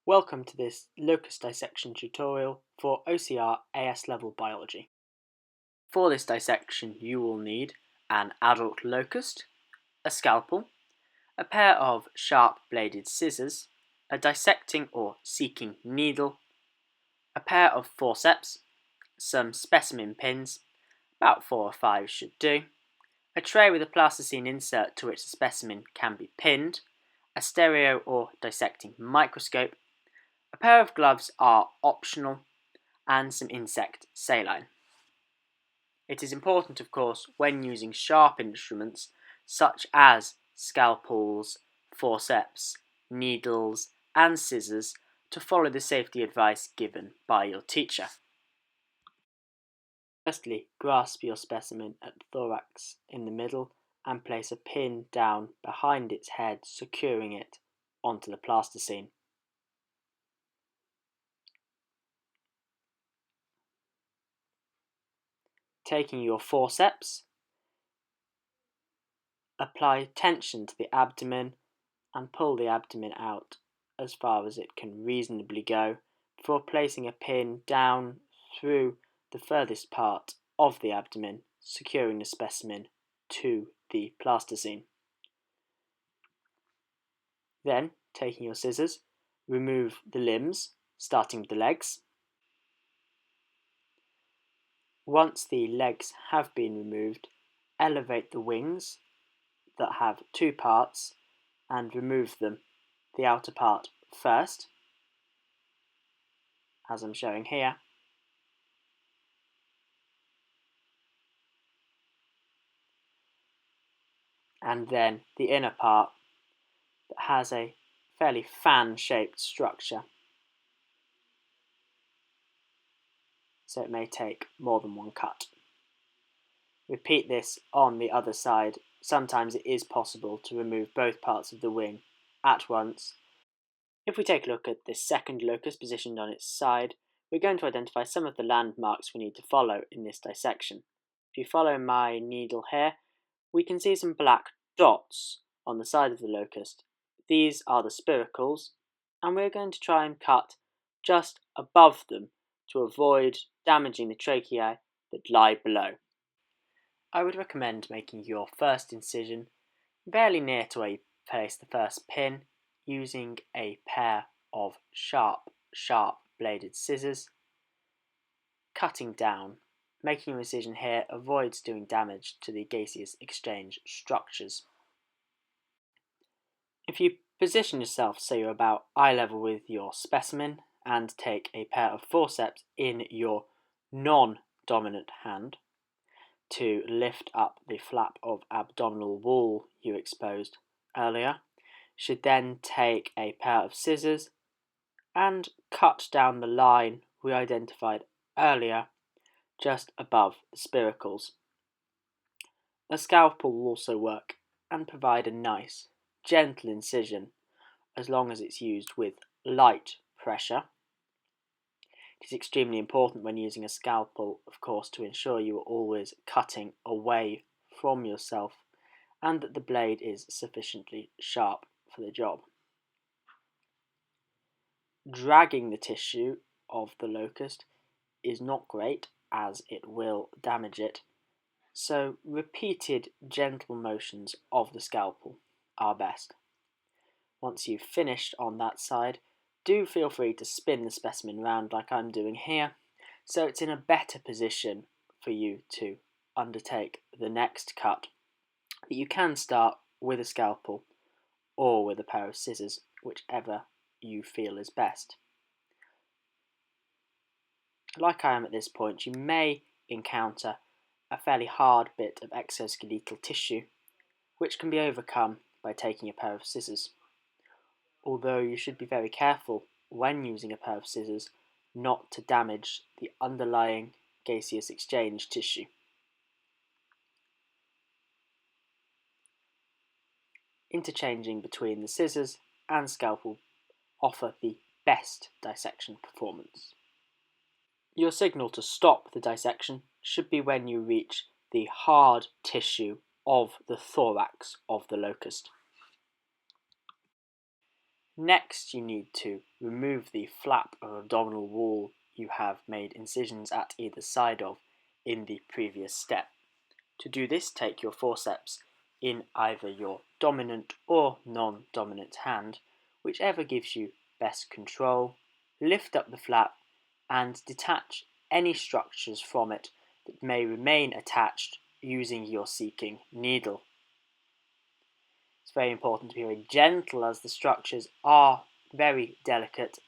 Welcome to this locust dissection tutorial for OCR AS level biology. For this dissection you will need an adult locust, a scalpel, a pair of sharp bladed scissors, a dissecting or seeking needle, a pair of forceps, some specimen pins, about 4 or 5 should do, a tray with a plasticine insert to which the specimen can be pinned, a stereo or dissecting microscope. A pair of gloves are optional, and some insect saline. It is important, of course, when using sharp instruments such as scalpels, forceps, needles, and scissors to follow the safety advice given by your teacher. Firstly, grasp your specimen at the thorax in the middle and place a pin down behind its head, securing it onto the plasticine. Taking your forceps, apply tension to the abdomen and pull the abdomen out as far as it can reasonably go before placing a pin down through the furthest part of the abdomen, securing the specimen to the plasticine. Then, taking your scissors, remove the limbs, starting with the legs. Once the legs have been removed, elevate the wings that have 2 parts and remove them, the outer part first, as I'm showing here, and then the inner part that has a fairly fan-shaped structure, so it may take more than one cut. Repeat this on the other side. Sometimes it is possible to remove both parts of the wing at once. If we take a look at this second locust positioned on its side, we're going to identify some of the landmarks we need to follow in this dissection. If you follow my needle here, we can see some black dots on the side of the locust. These are the spiracles, and we're going to try and cut just above them to avoid damaging the tracheae that lie below. I would recommend making your first incision fairly near to where you place the first pin, using a pair of sharp bladed scissors, cutting down. Making an incision here avoids doing damage to the gaseous exchange structures. If you position yourself so you're about eye level with your specimen and take a pair of forceps in your non-dominant hand to lift up the flap of abdominal wall you exposed earlier, should then take a pair of scissors and cut down the line we identified earlier just above the spiracles. A scalpel will also work and provide a nice, gentle incision as long as it's used with light pressure. It is extremely important when using a scalpel, of course, to ensure you are always cutting away from yourself and that the blade is sufficiently sharp for the job. Dragging the tissue of the locust is not great as it will damage it, so repeated gentle motions of the scalpel are best. Once you've finished on that side, do feel free to spin the specimen round like I'm doing here, so it's in a better position for you to undertake the next cut. But you can start with a scalpel or with a pair of scissors, whichever you feel is best. Like I am at this point, you may encounter a fairly hard bit of exoskeletal tissue, which can be overcome by taking a pair of scissors. Although you should be very careful when using a pair of scissors not to damage the underlying gaseous exchange tissue. Interchanging between the scissors and scalpel offer the best dissection performance. Your signal to stop the dissection should be when you reach the hard tissue of the thorax of the locust. Next, you need to remove the flap of abdominal wall you have made incisions at either side of in the previous step. To do this, take your forceps in either your dominant or non-dominant hand, whichever gives you best control, lift up the flap and detach any structures from it that may remain attached using your seeking needle. It's very important to be very gentle as the structures are very delicate.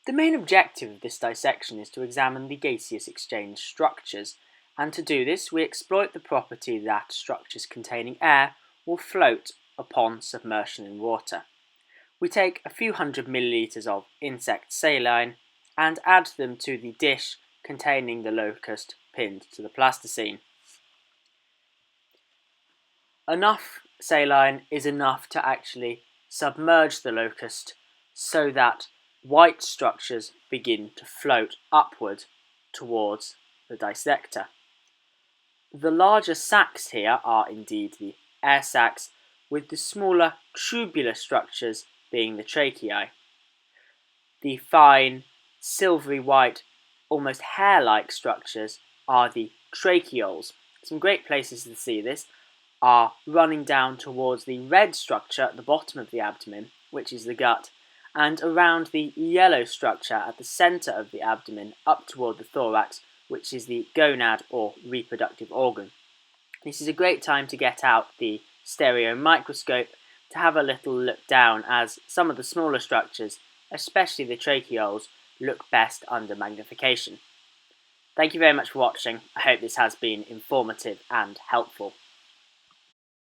The main objective of this dissection is to examine the gaseous exchange structures, and to do this we exploit the property that structures containing air will float upon submersion in water. We take a few hundred millilitres of insect saline and add them to the dish containing the locust pinned to the plasticine. Enough saline is enough to actually submerge the locust so that white structures begin to float upward towards the dissector. The larger sacs here are indeed the air sacs, with the smaller tubular structures being the tracheae. The fine, silvery white, almost hair-like structures are the tracheoles. Some great places to see this are running down towards the red structure at the bottom of the abdomen, which is the gut, and around the yellow structure at the centre of the abdomen up toward the thorax, which is the gonad or reproductive organ. This is a great time to get out the stereo microscope to have a little look down, as some of the smaller structures, especially the tracheoles, look best under magnification. Thank you very much for watching. I hope this has been informative and helpful.